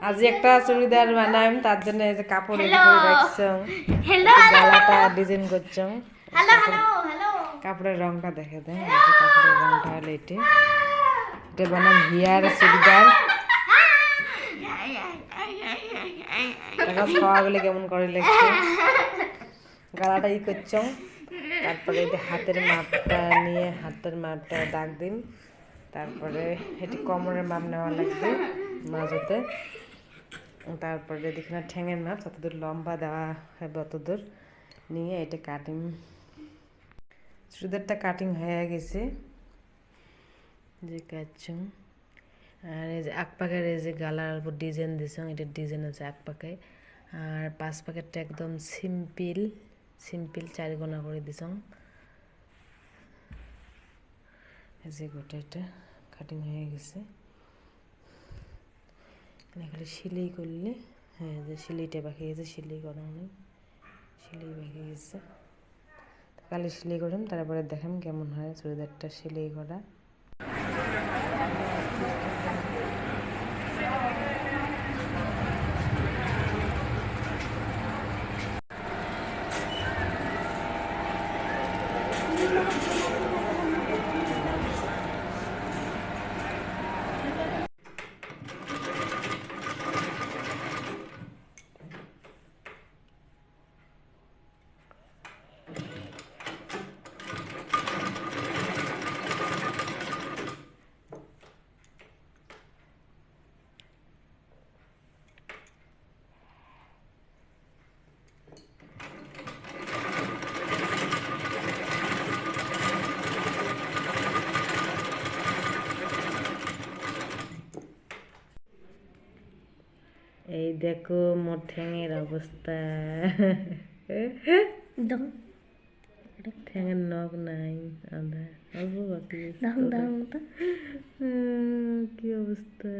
আজ একটা চুড়িদার বানাইম তার জন্য এই যে কাপড় রেডি করে রাখছম গলাটা ডিজাইন করছম কাপড়ের রংটা দেখে দেন এই যে কাপড়ের রংটা হলো এটা এটা বানাম হিয়ার চুড়িদার এখন খাওয়াগুলো কেমন করে লাগছে গলাটা ই করছম তারপরে এই হাতের মাপটা নিয়ে হাতের মাপটা দাগ দিন তারপরে এটি কোমরের মাপ নেওয়া লাগবে মাঝতে তারপরে দেখি না ঠ্যাঙের মাপ যতদূর লম্বা দেওয়া হবে অতদূর নিয়ে এটা কাটিং চুড়িদারটা কাটিং হয়ে গেছে যে কাটছুম আর এই যে এক পাকের এই যে গালার উপর ডিজাইন দিছম এটা ডিজাইন আছে এক পাকে আর 5 পাকেরটা একদম সিম্পল 4 গোনা করে দিছম এই যে গোটাটা কাটিং হয়ে গেছে খালি সেলাই করলে হ্যাঁ যে সেলাইটা বাকি গেছে সেলাই করা নেই সেলাই বাকি গেছে কালি সেলাই করলাম তারপরে দেখাম কেমন হয় চুড়িদারটা সেলাই করা এই দেখো মোর ঠ্যাঙের অবস্থা ঠ্যাঙের নখ নাই আধা অল্প বাকি কি অবস্থা